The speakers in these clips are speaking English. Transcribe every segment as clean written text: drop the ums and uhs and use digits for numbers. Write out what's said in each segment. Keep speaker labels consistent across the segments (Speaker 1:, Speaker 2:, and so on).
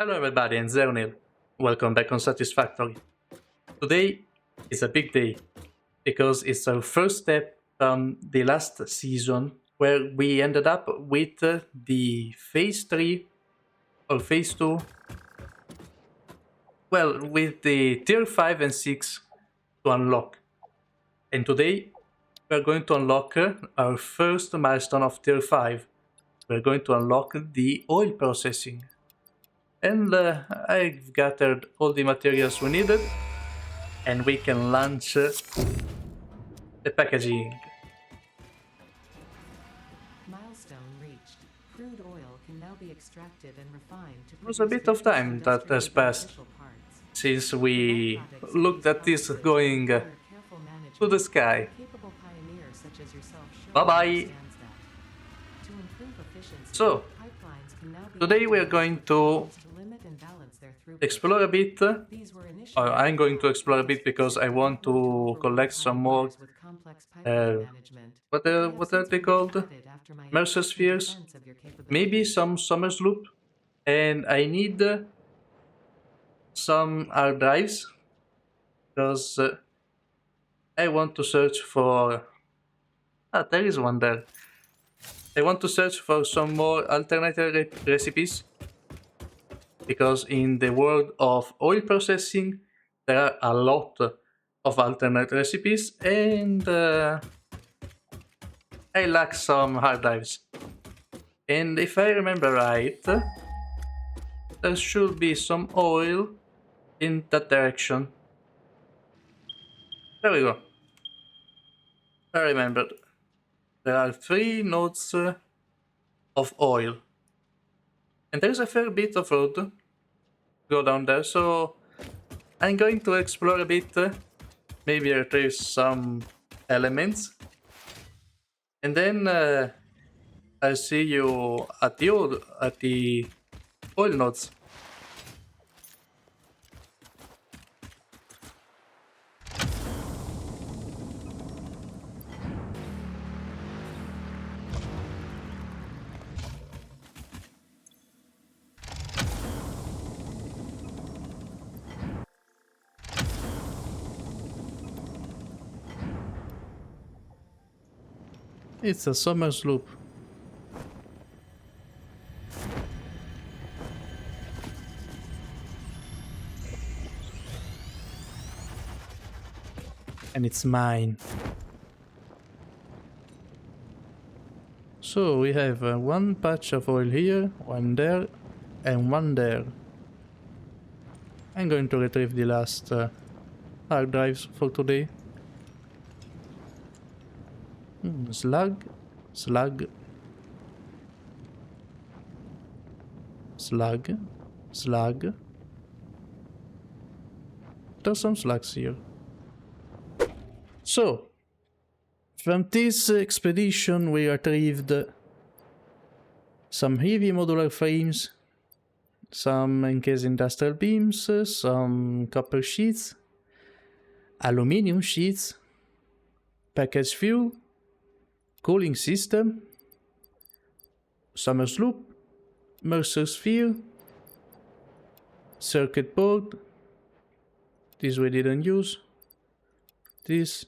Speaker 1: Hello everybody, I'm Zerunil. Welcome back on Satisfactory. Today is a big day because it's our first step from the last season where we ended up with the phase 3 or phase 2. Well, with the tier 5 and 6 to unlock. And today we're going to unlock our first milestone of tier 5. We're going to unlock the oil processing. And I've gathered all the materials we needed, and we can launch the packaging.
Speaker 2: Milestone reached. Crude oil can now be extracted and refined to
Speaker 1: It was a
Speaker 2: produce
Speaker 1: bit of
Speaker 2: various
Speaker 1: time that has
Speaker 2: industrially
Speaker 1: passed
Speaker 2: beneficial parts.
Speaker 1: since we
Speaker 2: Byproducts
Speaker 1: looked
Speaker 2: of
Speaker 1: at
Speaker 2: these
Speaker 1: this
Speaker 2: processes
Speaker 1: going
Speaker 2: require careful
Speaker 1: to
Speaker 2: management.
Speaker 1: the sky.
Speaker 2: Capable pioneers such as yourself surely
Speaker 1: Bye-bye.
Speaker 2: understands that. To improve efficiency,
Speaker 1: So,
Speaker 2: pipelines can now be
Speaker 1: today we are
Speaker 2: optimized
Speaker 1: going
Speaker 2: with
Speaker 1: to
Speaker 2: drones to limit and balance their throughput.
Speaker 1: explore a bit,
Speaker 2: These were initially
Speaker 1: or I'm going to
Speaker 2: designed
Speaker 1: explore a
Speaker 2: as
Speaker 1: bit because I want to
Speaker 2: overworked
Speaker 1: collect some more,
Speaker 2: pioneers with complex pipeline management.
Speaker 1: what
Speaker 2: They
Speaker 1: are,
Speaker 2: have
Speaker 1: what are
Speaker 2: since
Speaker 1: they
Speaker 2: been
Speaker 1: called?
Speaker 2: added after my
Speaker 1: Mercer
Speaker 2: in-depth
Speaker 1: spheres?
Speaker 2: defense of your
Speaker 1: Maybe
Speaker 2: capabilities.
Speaker 1: some Summers loop, and I need some hard drives because I want to search for. Ah, there is one there. I want to search for some more alternative recipes because in the world of oil processing there are a lot of alternate recipes, and I lack some hard drives. And if I remember right, there should be some oil in that direction. There we go. I remembered. There are 3 nodes of oil. And there's a fair bit of road to go down there, so I'm going to explore a bit, maybe retrieve some elements. And then I'll see you at the oil nodes. It's a summer's loop. And it's mine. So we have one patch of oil here, one there, and one there. I'm going to retrieve the last hard drives for today. Slug, slug, slug, slug. There's some slugs here. So, from this expedition we retrieved some heavy modular frames, some encased industrial beams, some copper sheets, aluminium sheets, packaged fuel, cooling system, Summers loop, Mercer sphere, circuit board, this we didn't use, this,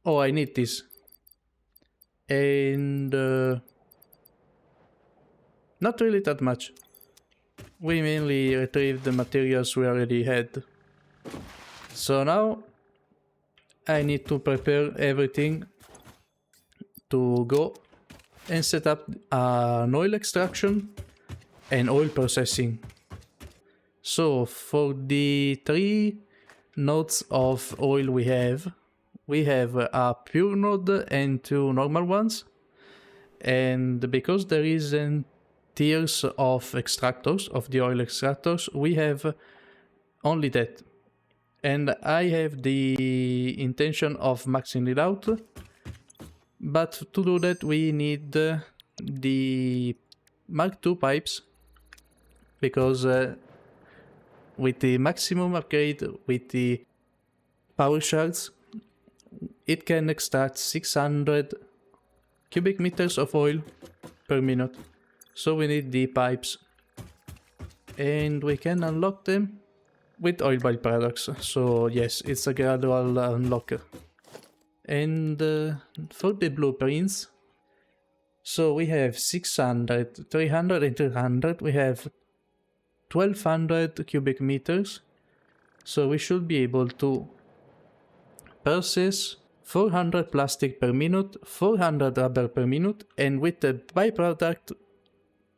Speaker 1: oh I need this, and not really that much. We mainly retrieved the materials we already had. So now I need to prepare everything to go and set up an oil extraction and oil processing. So for the 3 nodes of oil we have a pure node and 2 normal ones. And because there isn't tiers of extractors, of the oil extractors, we have only that. And I have the intention of maxing it out, but to do that we need the Mark II pipes, because with the maximum upgrade with the power shards, it can extract 600 cubic meters of oil per minute. So we need the pipes and we can unlock them with oil byproducts. So yes, it's a gradual unlocker. And for the blueprints, so we have 600, 300 and 300. We have 1200 cubic meters. So we should be able to process 400 plastic per minute, 400 rubber per minute, and with the byproduct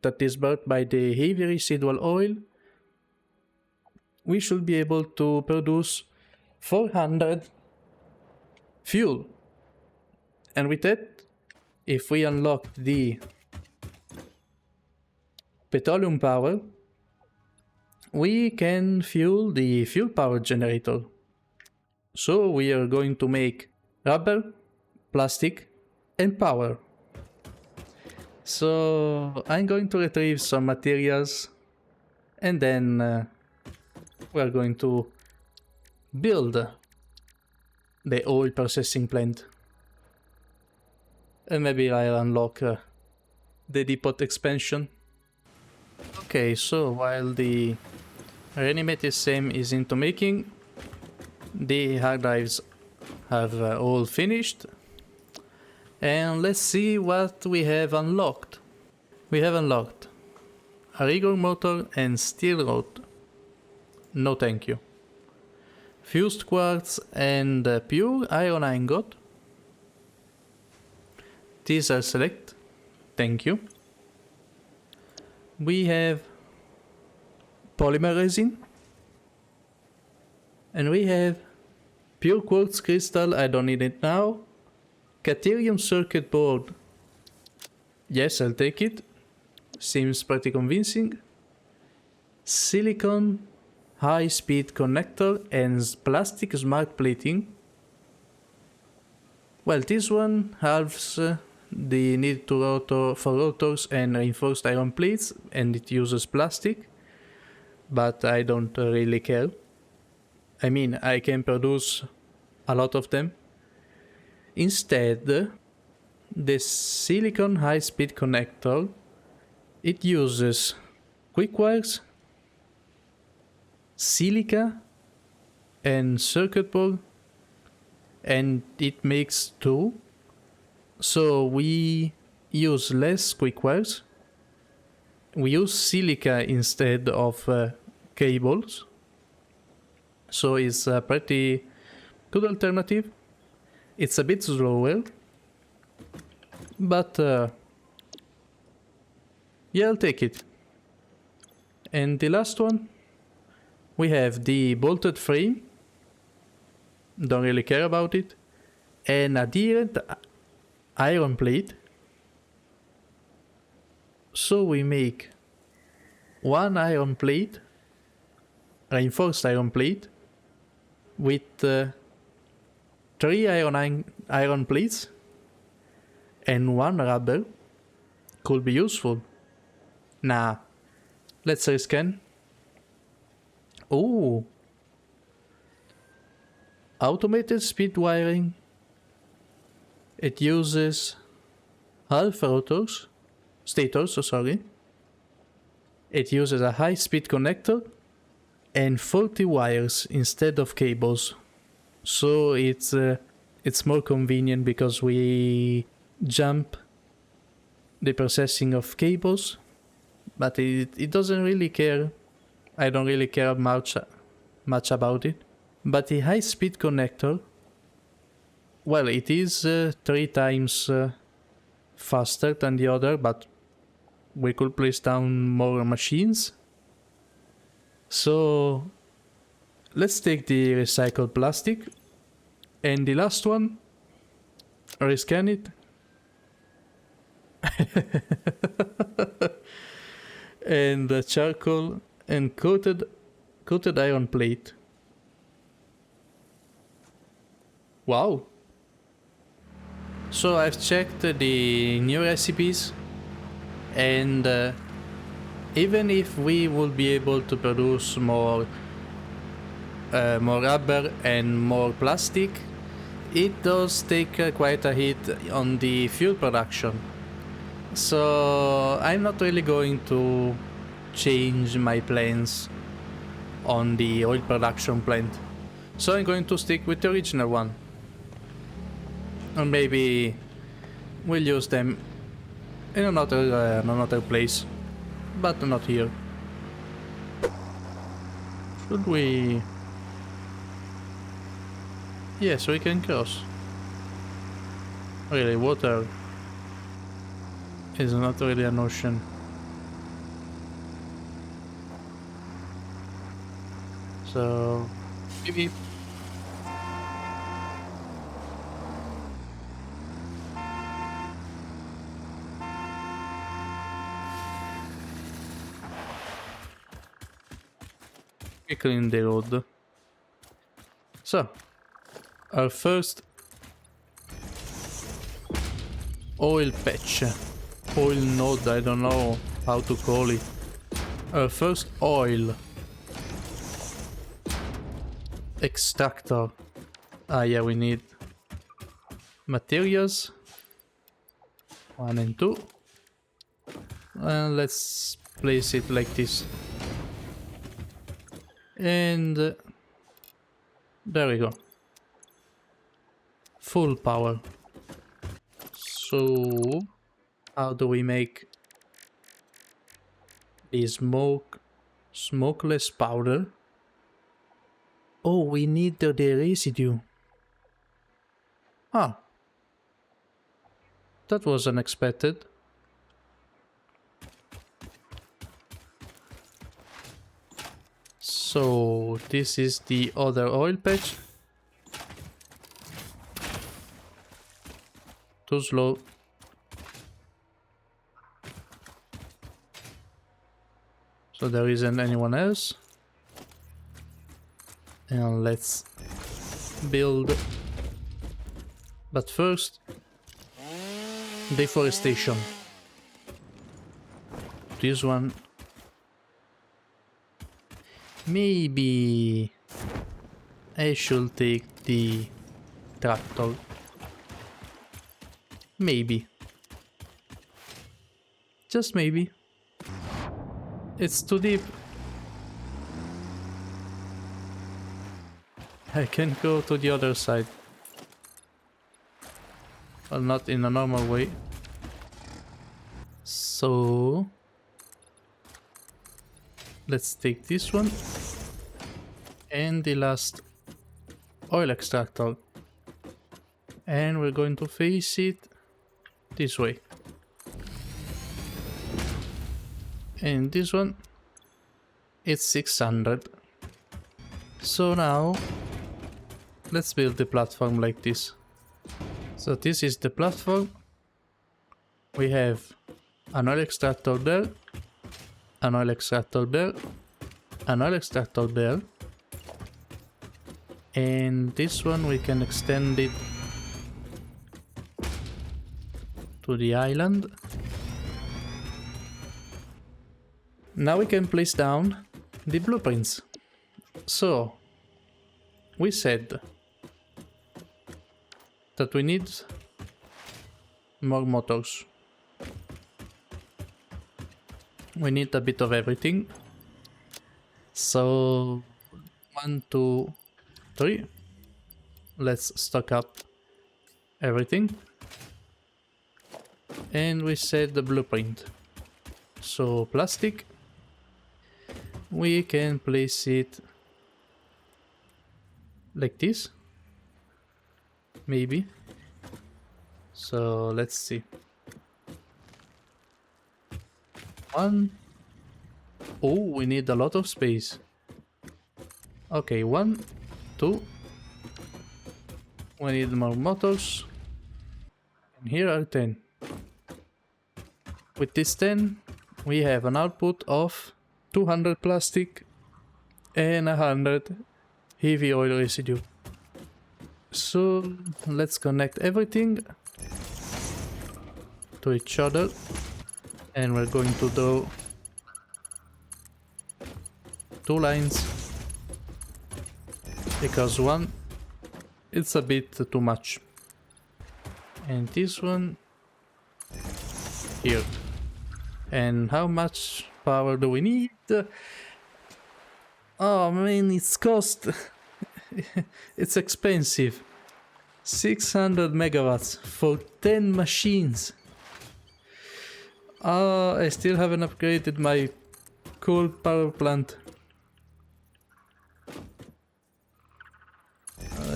Speaker 1: that is brought by the heavy residual oil, we should be able to produce 400 fuel. And with that, if we unlock the petroleum power, we can fuel the fuel power generator. So we are going to make rubber, plastic, and power. So I'm going to retrieve some materials, and then we're going to build the oil processing plant. And maybe I'll unlock the depot expansion. Okay, so while the reanimated SAM is into making, the hard drives have all finished. And let's see what we have unlocked. We have unlocked a rigor motor and steel rod. No thank you. Fused quartz and pure iron ingot. These are select. Thank you. We have polymer resin. And we have pure quartz crystal. I don't need it now. Caterium circuit board. Yes, I'll take it. Seems pretty convincing. Silicon high-speed connector and plastic smart plating. Well, this one halves the need to rotor for rotors and reinforced iron plates, and it uses plastic, but I don't really care. I mean, I can produce a lot of them. Instead, the silicon high-speed connector, it uses quick wires, silica, and circuit board, and it makes two. So we use less quick wires. We use silica instead of cables. So it's a pretty good alternative. It's a bit slower, but yeah, I'll take it. And the last one, we have the bolted frame. Don't really care about it. An adherent iron plate. So we make one iron plate, reinforced iron plate, with 3 iron plates and 1 rubber. Could be useful. Nah, let's rescan. Oh, automated speed wiring. It uses half rotors, stators, sorry. It uses a high-speed connector and 40 wires instead of cables. So it's more convenient because we jump the processing of cables, but it doesn't really care. I don't really care much about it. But the high-speed connector, well, it is 3 times faster than the other, but we could place down more machines. So let's take the recycled plastic, and the last one, rescan it. And the charcoal and coated iron plate. Wow. So I've checked the new recipes, and even if we will be able to produce more rubber and more plastic, it does take quite a hit on the fuel production. So I'm not really going to change my plans on the oil production plant. So I'm going to stick with the original one. Or maybe we'll use them in another place, but not here. Should we? Yes, we can cross. Really, water is not really an ocean. So maybe. We clean the road. So, our first oil patch, oil node, I don't know how to call it. Our first oil extractor. Ah yeah, we need materials 1 and 2, and let's place it like this. And there we go. Full power. So how do we make the smokeless powder? Oh, we need the residue. Ah, that was unexpected. So this is the other oil patch. Too slow. So there isn't anyone else. And let's build. But first, deforestation. This one. Maybe I should take the tractor. Maybe. Just maybe. It's too deep. I can go to the other side. Well, not in a normal way. So let's take this one and the last oil extractor, and we're going to face it this way. And this one, it's 600. So now let's build the platform like this. So this is the platform. We have an oil extractor there, an oil extractor there, an oil extractor there, and this one we can extend it to the island. Now we can place down the blueprints. So we said that we need more motors. We need a bit of everything. So 1, 2, 3. Let's stock up everything. And we set the blueprint. So plastic, we can place it like this, maybe. So let's see. 1. Oh, we need a lot of space. Okay, 1, 2. We need more motors. And here are 10. With this 10, we have an output of 200 plastic and 100 heavy oil residue. So let's connect everything to each other, and we're going to draw 2 lines, because one, it's a bit too much, and this one here. And how much power do we need? Oh man, it's cost. It's expensive. 600 megawatts for 10 machines. I still haven't upgraded my coal power plant.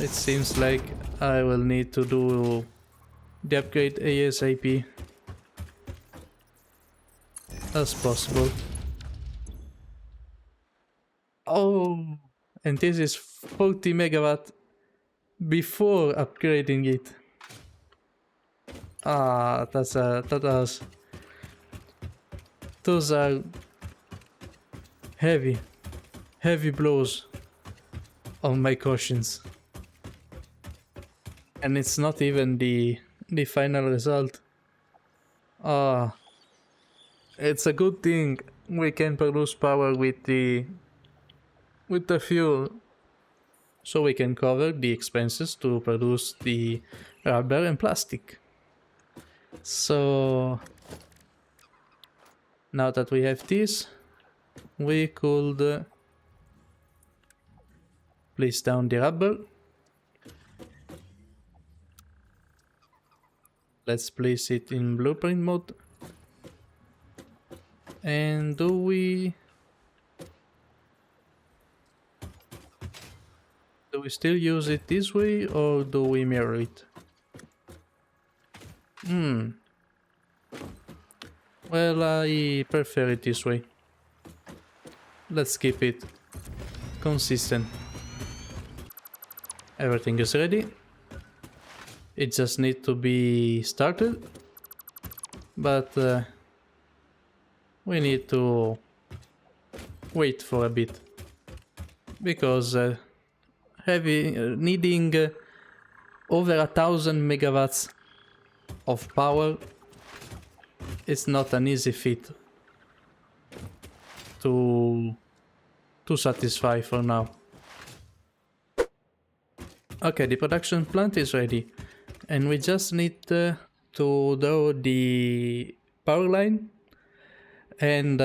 Speaker 1: It seems like I will need to do the upgrade ASAP as possible. Oh, and this is 40 megawatt before upgrading it. Those are heavy blows on my cautions. And it's not even the final result. It's a good thing we can produce power with the fuel, so we can cover the expenses to produce the rubber and plastic. So now that we have this, we could place down the rubber. Let's place it in blueprint mode. And do we still use it this way, or do we mirror it? Well, I prefer it this way. Let's keep it consistent. Everything is ready. It just needs to be started. But we need to wait for a bit. Because needing over 1,000 megawatts of power is not an easy feat to satisfy for now. Okay, the production plant is ready, and we just need to draw the power line. And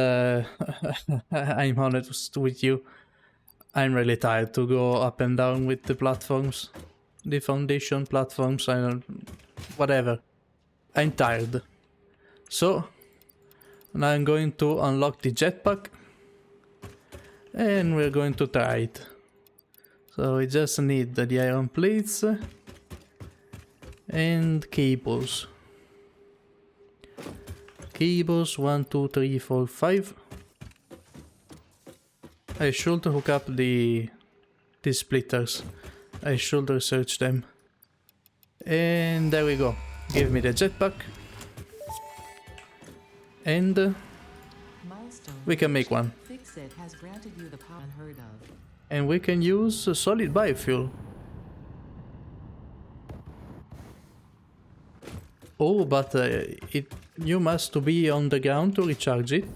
Speaker 1: I'm honest with you, I'm really tired to go up and down with the platforms, the foundation platforms, whatever. I'm tired. So now I'm going to unlock the jetpack, and we're going to try it. So we just need the iron plates and cables. Cables 1, 2, 3, 4, 5. I should hook up the splitters. I should research them. And there we go. Give me the jetpack. And we can make one.
Speaker 2: Fixit has granted you the power unheard of.
Speaker 1: And we can use solid biofuel. Oh, but you must be on the ground to recharge it.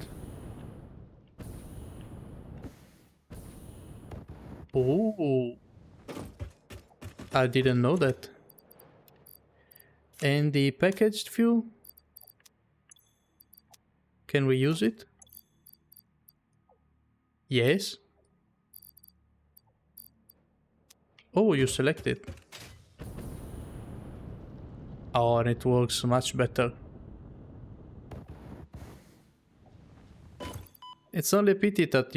Speaker 1: Oh, I didn't know that. And the packaged fuel? Can we use it? Yes. Oh, you select it. Oh, and it works much better. It's only a pity that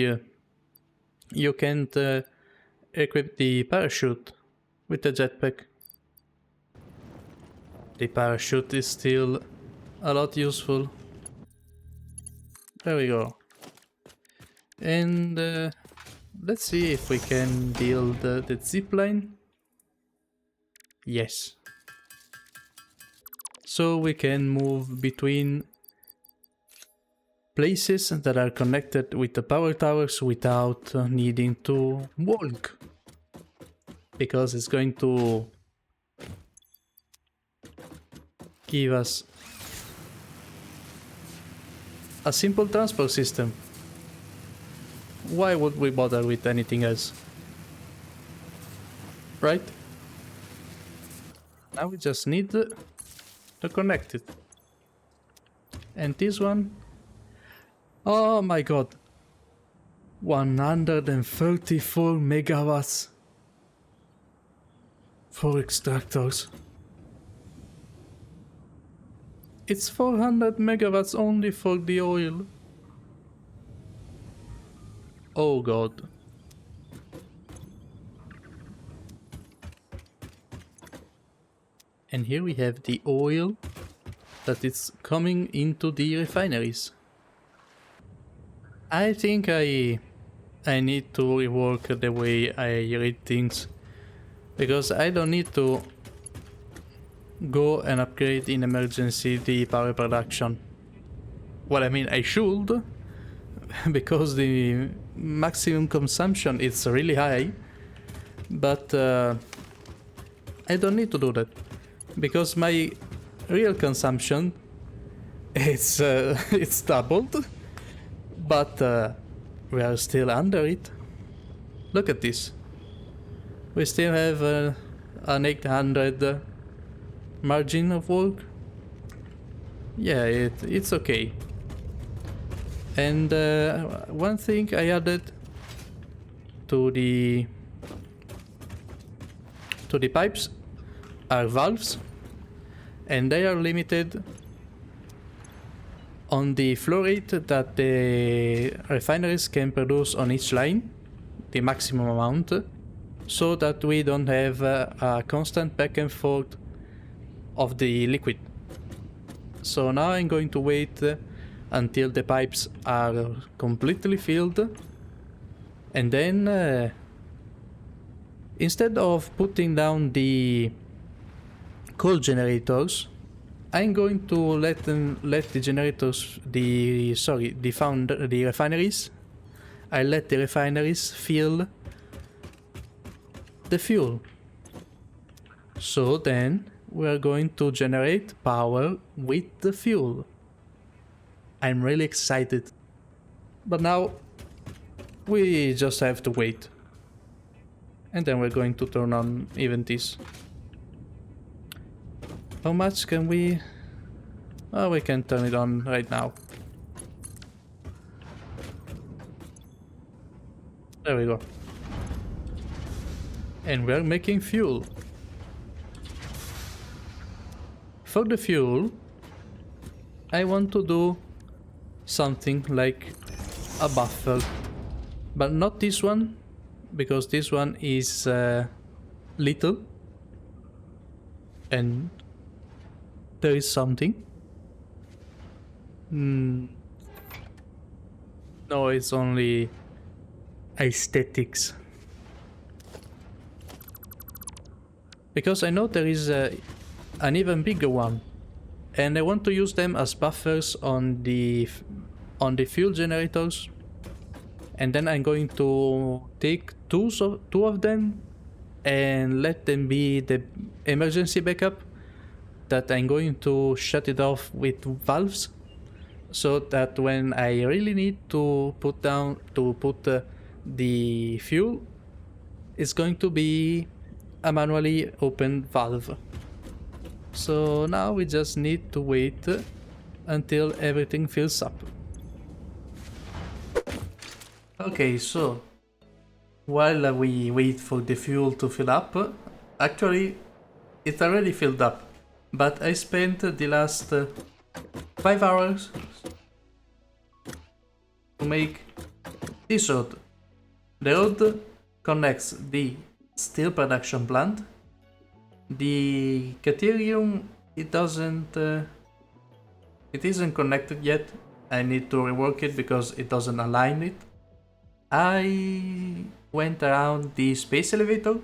Speaker 1: you can't equip the parachute with the jetpack. The parachute is still a lot useful. There we go. And let's see if we can build the zipline. Yes. So we can move between places that are connected with the power towers without needing to walk. Because it's going to give us a simple transport system. Why would we bother with anything else? Right? Now we just need to connect it. And this one, Oh my god. 134 megawatts for extractors. It's 400 megawatts only for the oil. Oh god. And here we have the oil that is coming into the refineries. I think I need to rework the way I read things, because I don't need to go and upgrade in emergency the power production. Well, I mean, I should, because the maximum consumption is really high, but I don't need to do that, because my real consumption it's it's doubled, but we are still under it. Look at this. We still have an 800 margin of work. Yeah, it's okay. And one thing I added to the pipes are valves, and they are limited on the flow rate that the refineries can produce on each line, the maximum amount, so that we don't have a constant back and forth of the liquid. So now I'm going to wait until the pipes are completely filled, and then instead of putting down the coal generators, I'm going to let the generators, the refineries. I let the refineries fill the fuel. So then we are going to generate power with the fuel. I'm really excited. But now we just have to wait. And then we're going to turn on even this. How much can we... Oh, we can turn it on right now. There we go. And we're making fuel. For the fuel, I want to do something like a buffer. But not this one, because this one is little. And there is something. No, it's only aesthetics. Because I know there is an even bigger one, and I want to use them as buffers on the fuel generators. And then I'm going to take two of them and let them be the emergency backup, that I'm going to shut it off with valves, so that when I really need to put the fuel, it's going to be a manually open valve. So now we just need to wait until everything fills up. Okay, so while we wait for the fuel to fill up, actually it already filled up. But I spent the last 5 hours to make this road. The road connects the steel production plant. The Caterium, it isn't connected yet. I need to rework it because it doesn't align it. I went around the space elevator.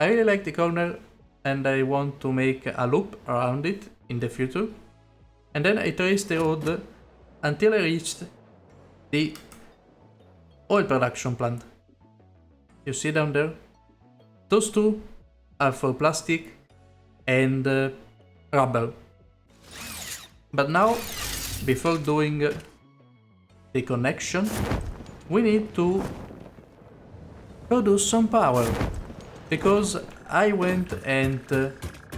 Speaker 1: I really like the corner, and I want to make a loop around it in the future. And then I traced the road until I reached the oil production plant. You see down there? Those two are for plastic and rubber. But now, before doing the connection, we need to produce some power. Because I went and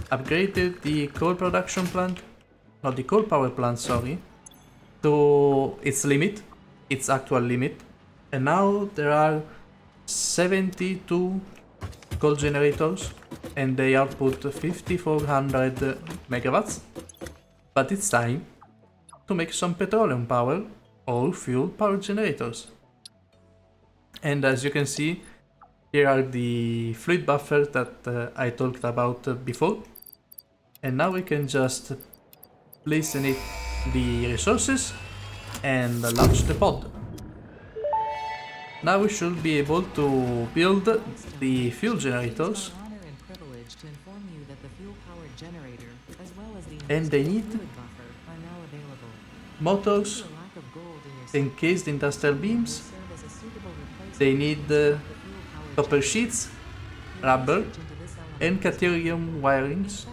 Speaker 1: upgraded the coal production plant, not the coal power plant, sorry, to its limit, its actual limit. And now there are 72 coal generators and they output 5400 megawatts. But it's time to make some petroleum power or fuel power generators. And as you can see, here are the fluid buffers that I talked about before. And now we can just place in it the resources and launch the pod. Now we should be able to build the fuel generators.
Speaker 2: Honor and privilege to inform you that the fuel-powered generator, as well as the
Speaker 1: And they need
Speaker 2: fluid buffer, are now available.
Speaker 1: motors,
Speaker 2: Due to a lack of gold in your
Speaker 1: encased industrial beams.
Speaker 2: serve as a suitable replacement
Speaker 1: They need
Speaker 2: for the fuel-powered
Speaker 1: copper sheets, rubber,
Speaker 2: research into this element.
Speaker 1: and caterium wirings.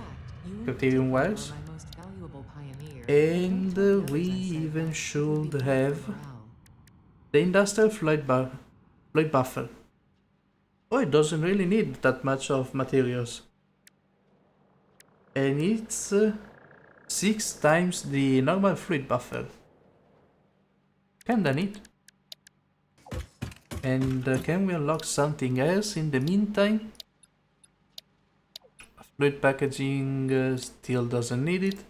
Speaker 2: In fact, you
Speaker 1: Caterium
Speaker 2: are
Speaker 1: wires.
Speaker 2: my most valuable pioneer.
Speaker 1: And
Speaker 2: Don't tell
Speaker 1: we
Speaker 2: others I said
Speaker 1: even
Speaker 2: that.
Speaker 1: should
Speaker 2: Be
Speaker 1: have
Speaker 2: wow.
Speaker 1: the industrial fluid buffer. Oh, it doesn't really need that much of materials. And it's 6 times the normal fluid buffer. Kinda neat. And can we unlock something else in the meantime? Fluid packaging still doesn't need it.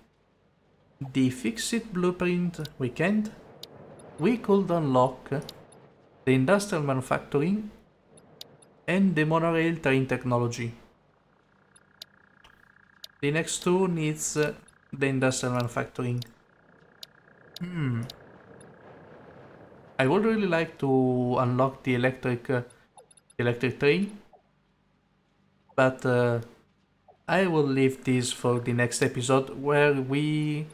Speaker 1: The fix-it blueprint we can't. We could unlock the industrial manufacturing and the monorail train technology. The next two needs the industrial manufacturing. I would really like to unlock the electric train, but I will leave this for the next episode where we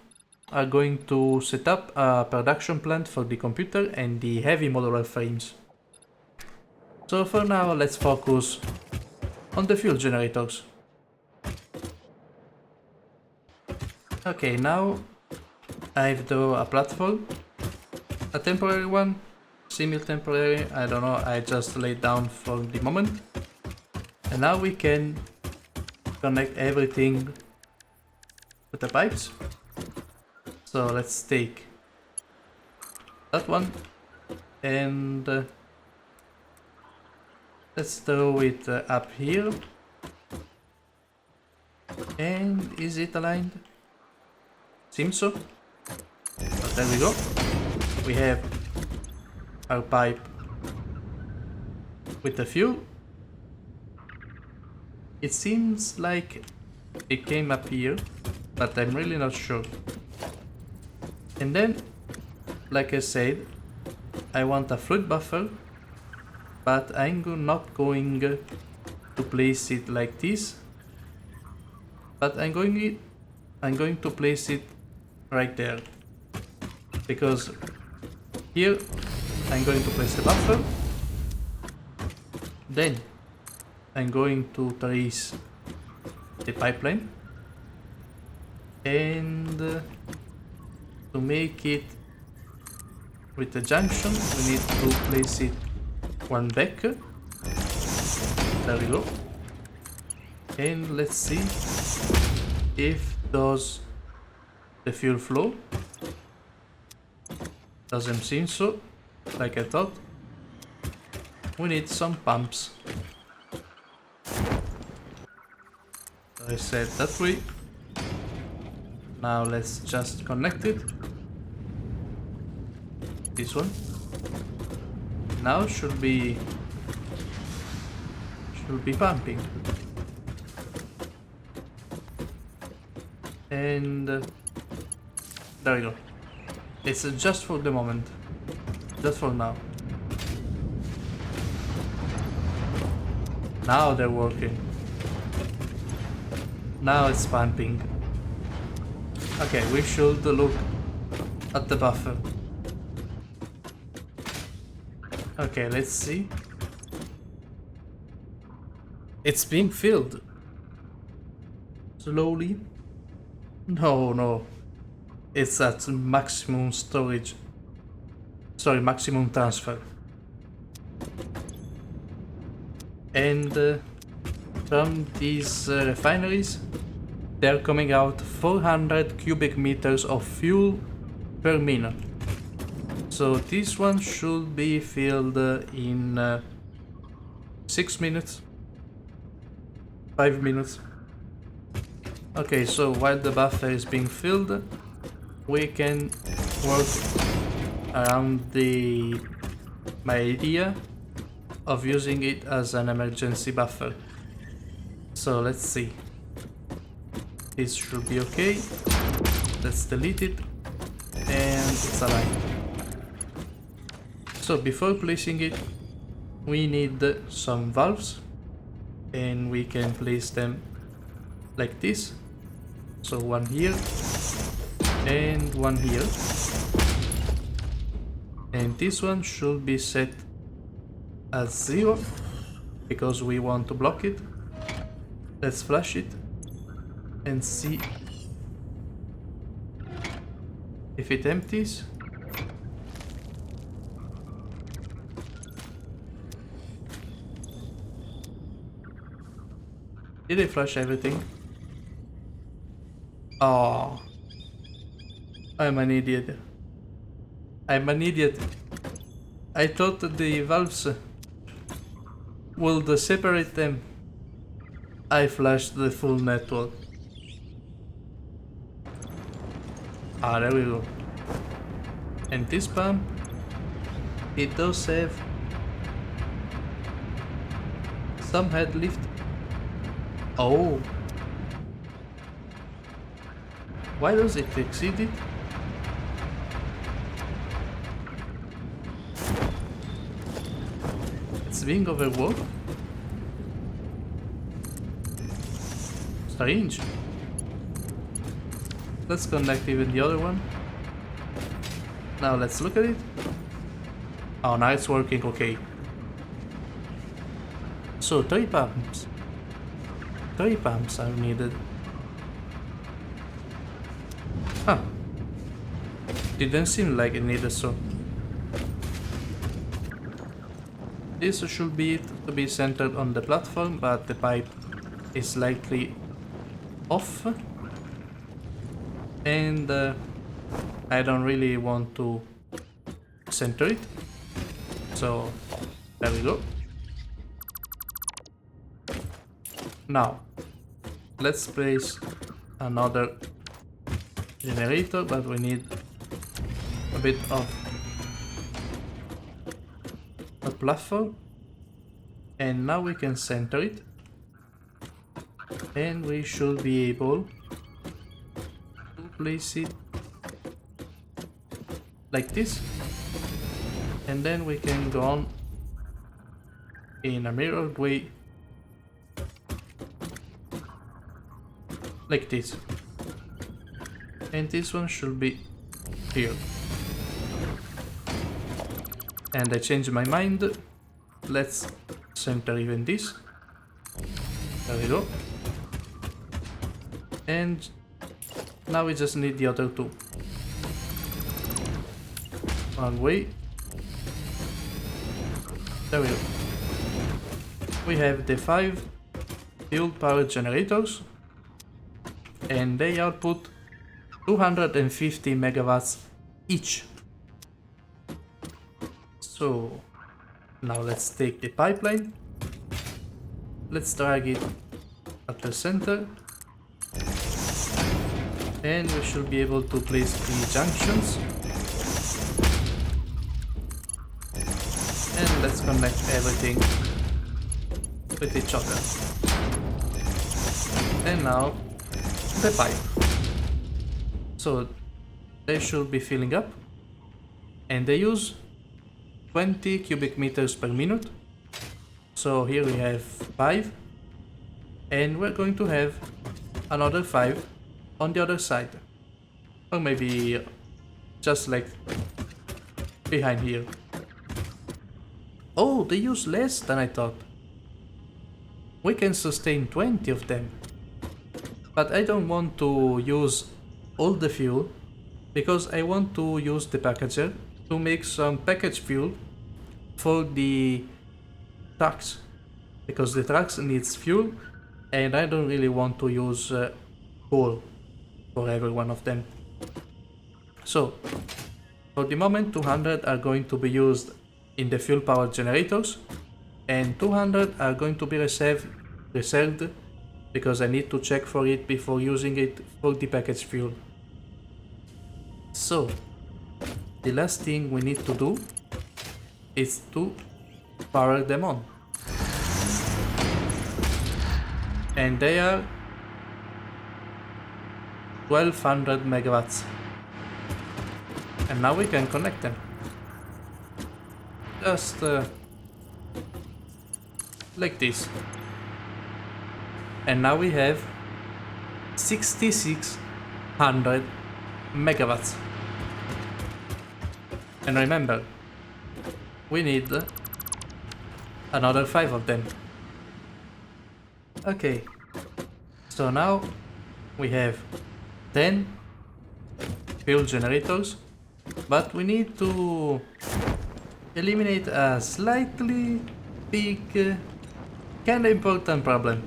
Speaker 1: are going to set up a production plant for the computer and the heavy modular frames. So for now, let's focus on the fuel generators. Okay, now I've drawn a platform, a temporary one, semi-temporary, I don't know, I just laid down for the moment. And now we can connect everything with the pipes. So let's take that one and let's throw it up here. And is it aligned? Seems so. But there we go. We have our pipe with the fuel. It seems like it came up here, but I'm really not sure. And then, like I said, I want a fluid buffer, but I'm not going to place it like this, but I'm going to place it right there, because here I'm going to place the buffer, then I'm going to trace the pipeline, and to make it with the junction we need to place it one back. There we go. And let's see if does the fuel flow. Doesn't seem so, like I thought. We need some pumps. I said that way. Now let's just connect it. This one. Now should be pumping. And there we go. It's just for the moment. Just for now. Now they're working. Now it's pumping. Okay, we should look at the buffer. Okay, let's see. It's being filled. Slowly. No. It's at maximum storage. Sorry, maximum transfer. And from these refineries, they're coming out 400 cubic meters of fuel per minute. So this one should be filled in 6 minutes, 5 minutes. Okay, so while the buffer is being filled, we can work around my idea of using it as an emergency buffer. So let's see. This should be okay. Let's delete it, and it's aligned. So before placing it, we need some valves, and we can place them like this. So one here and one here, and this one should be set as 0 because we want to block it. Let's flash it and see if it empties. Did I flash everything? Oh, I'm an idiot. I'm an idiot. I thought that the valves would separate them. I flashed the full network. Ah, there we go. And this pump, it does have some head lift. Oh. Why does it exceed it? It's being overworked? Strange. Let's connect even the other one. Now let's look at it. Oh, now it's working okay. So 3 pumps. 3 pumps are needed. Huh. Didn't seem like it needed so. This should be it to be centered on the platform, but the pipe is slightly off. And I don't really want to center it. So there we go. Now let's place another generator, but we need a bit of a platform, and now we can center it, and we should be able to place it like this, and then we can go on in a mirrored way like this. And this one should be here. And I changed my mind. Let's center even this. There we go. And now we just need the other 2. One way. There we go. We have the 5 fuel powered generators, and they output 250 megawatts each. So now let's take the pipeline, let's drag it at the center, and we should be able to place the junctions, and let's connect everything with each other. And now the pipe. So they should be filling up, and they use 20 cubic meters per minute. So here we have 5, and we're going to have another 5 on the other side, or maybe just like behind here. Oh, they use less than I thought. We can sustain 20 of them, but I don't want to use all the fuel because I want to use the packager to make some package fuel for the trucks, because the trucks needs fuel and I don't really want to use coal for every one of them. So For the moment 200 are going to be used in the fuel power generators and 200 are going to be reserved because I need to check for it before using it for the package fuel. So the last thing we need to do is to power them on. And they are 1200 megawatts. And now we can connect them. Just like this. And now we have 6600 megawatts. And remember, we need another 5 of them. Okay, so now we have 10 fuel generators, but we need to eliminate a slightly big, kinda important problem.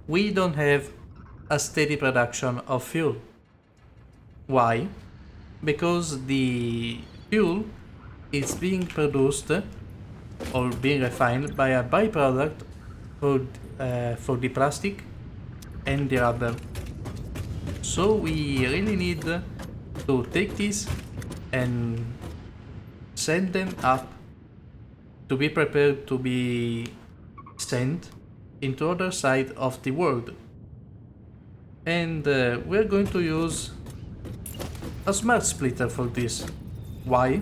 Speaker 1: We don't have a steady production of fuel. Why? Because the fuel is being produced or being refined by a byproduct for the plastic and the rubber. So we really need to take this and send them up to be prepared to be sent into other side of the world. And we're going to use a smart splitter for this. Why?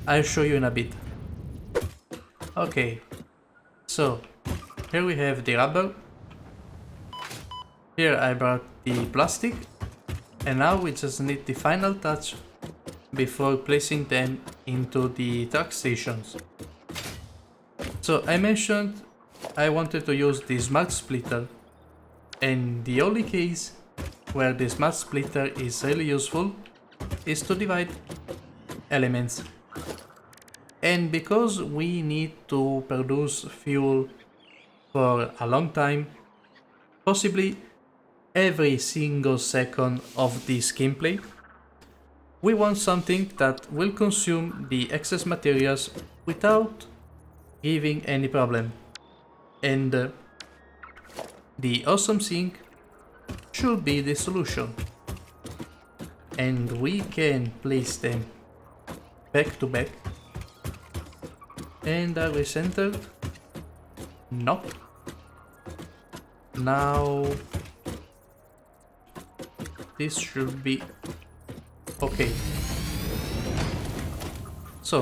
Speaker 1: I'll show you in a bit. Okay, so here we have the rubber. Here I brought the plastic. And now we just need the final touch before placing them into the truck stations. So I mentioned I wanted to use the smart splitter, and the only case where the smart splitter is really useful is to divide elements. And because we need to produce fuel for a long time, possibly every single second of this gameplay, we want something that will consume the excess materials without giving any problem. And the awesome thing should be the solution. And we can place them back to back. And are we centered? No. Now this should be okay. So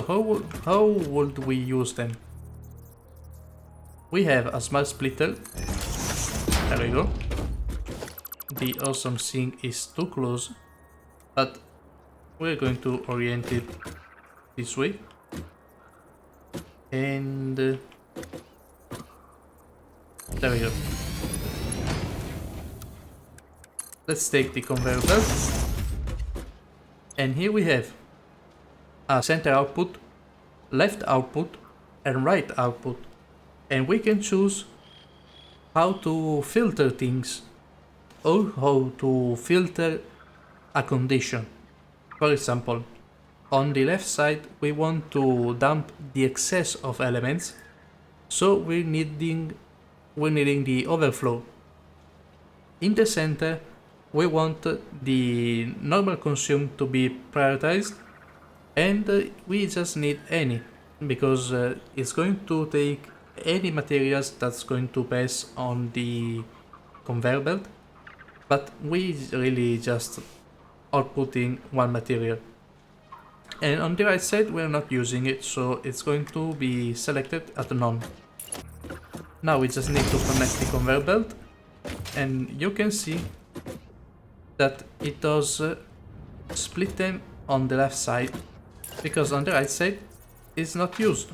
Speaker 1: how would we use them? We have a smart splitter. There we go. The awesome thing is too close, but we're going to orient it this way. And there we go. Let's take the conveyor belt. And here we have a center output, left output, and right output. And we can choose how to filter things or how to filter a condition. For example, on the left side we want to dump the excess of elements, so we're needing the overflow. In the center we want the normal consume to be prioritized, and we just need any, because it's going to take any materials that's going to pass on the conveyor belt, but we really just outputting one material. And on the right side we're not using it, so it's going to be selected at none. Now we just need to connect the conveyor belt, and you can see that it does split them on the left side, because on the right side it's not used.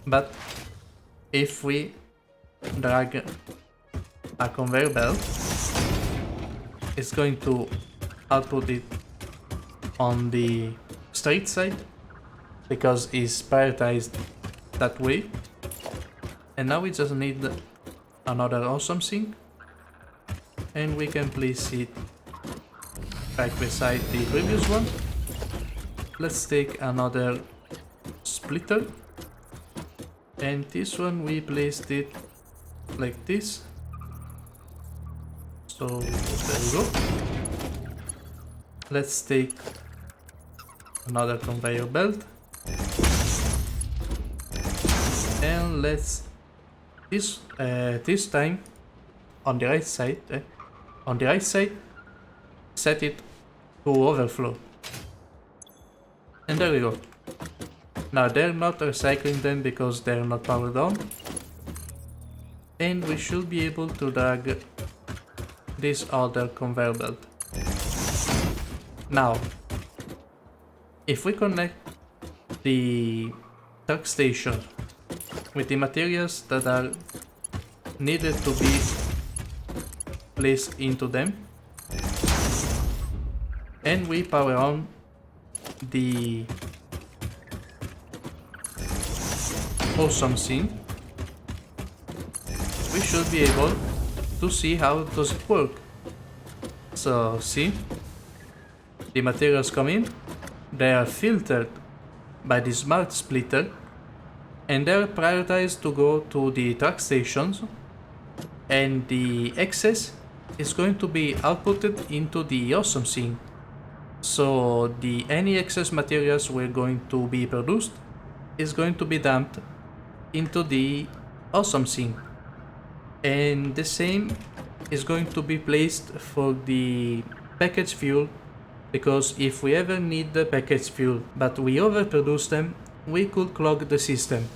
Speaker 1: But if we drag a conveyor belt, it's going to output it on the straight side because it's prioritized that way. And now we just need another awesome thing, and we can place it right beside the previous one. Let's take another splitter, and this one we placed it like this. So there we go. Let's take another conveyor belt, and let's this time on the right side set it to overflow, and there we go. Now they're not recycling them because they're not powered on, and we should be able to drag this other conveyor belt. Now if we connect the truck station with the materials that are needed to be placed into them, and we power on the awesome thing, we should be able to see how does it work. So see, the materials come in, they are filtered by the smart splitter, and they're prioritized to go to the truck stations, and the excess is going to be outputted into the awesome thing. So any excess materials we're going to be produced is going to be dumped into the awesome thing, and the same is going to be placed for the packaged fuel, because if we ever need the packaged fuel but we overproduce them, we could clog the system.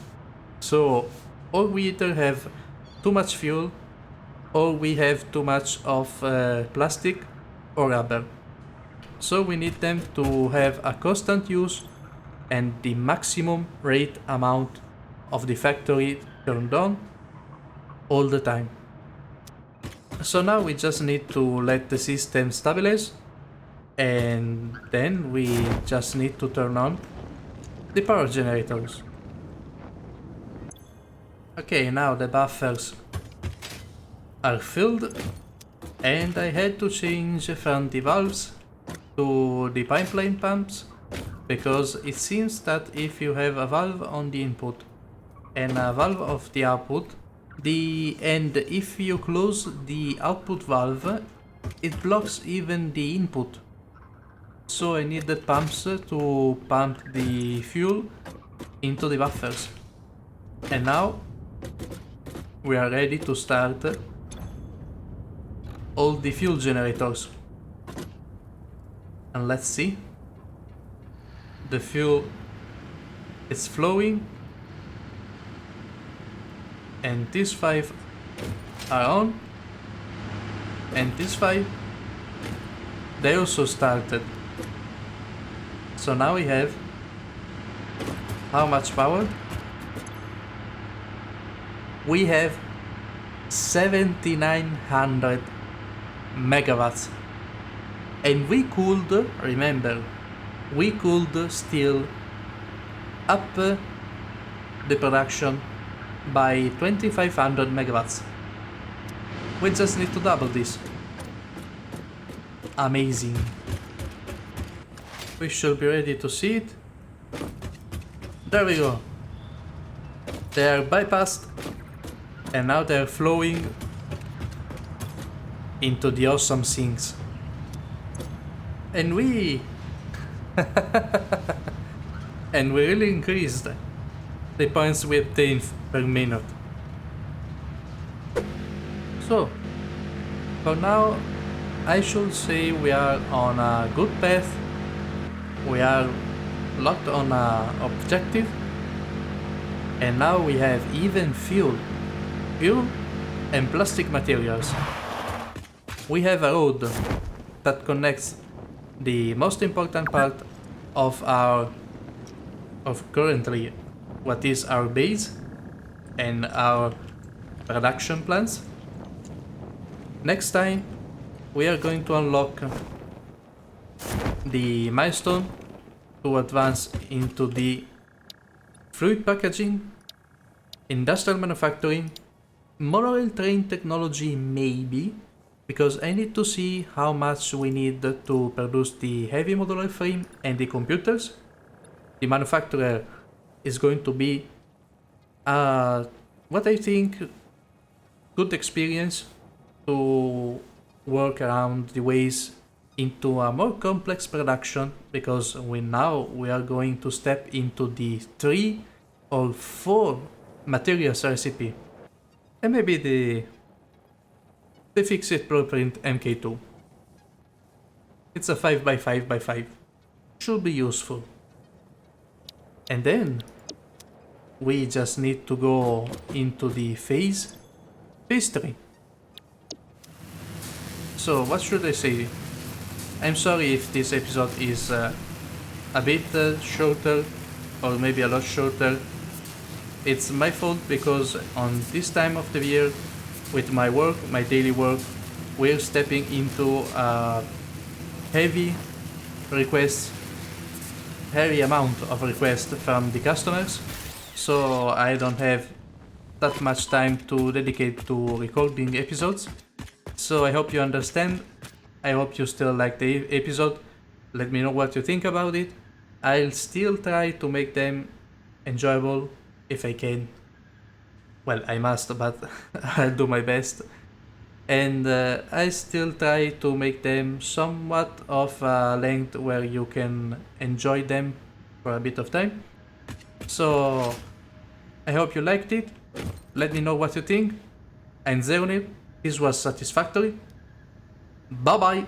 Speaker 1: So or we either have too much fuel, or we have too much of plastic or rubber. So we need them to have a constant use and the maximum rate amount of the factory turned on all the time. So now we just need to let the system stabilize, and then we just need to turn on the power generators. Okay, now the buffers are filled, and I had to change from the valves to the pipeline pumps, because it seems that if you have a valve on the input and a valve of the output, and if you close the output valve, it blocks even the input. So I need the pumps to pump the fuel into the buffers. And now we are ready to start all the fuel generators. And let's see. The fuel is flowing, and these 5 are on, and these 5, they also started. So now we have how much power? We have 7900 megawatts, and we could, remember, we could still up the production by 2500 megawatts. We just need to double this. Amazing. We should be ready to see it. There we go. They are bypassed, and now they're flowing into the awesome things. And we and we really increased the points we obtain per minute. So for now, I should say we are on a good path. We are locked on an objective, and now we have even fuel and plastic materials. We have a road that connects the most important part of currently what is our base and our production plants. Next time we are going to unlock the milestone to advance into the fluid packaging, industrial manufacturing, monorail train technology maybe, because I need to see how much we need to produce the heavy modular frame and the computers. The manufacturer is going to be what I think good experience to work around the ways into a more complex production, because we are going to step into the 3 or 4 materials recipe, and maybe the fixed blueprint MK2. It's a 5x5x5. Should be useful. And then we just need to go into the phase 3. So what should I say? I'm sorry if this episode is a bit shorter, or maybe a lot shorter. It's my fault because on this time of the year, with my work, my daily work, we're stepping into a heavy amount of requests from the customers, so I don't have that much time to dedicate to recording episodes. So I hope you understand. I hope you still like the episode. Let me know what you think about it. I'll still try to make them enjoyable if I can. Well, I must, but I'll do my best. And I still try to make them somewhat of a length where you can enjoy them for a bit of time. So I hope you liked it. Let me know what you think. I'm Zerunil. This was Satisfactory. Bye bye.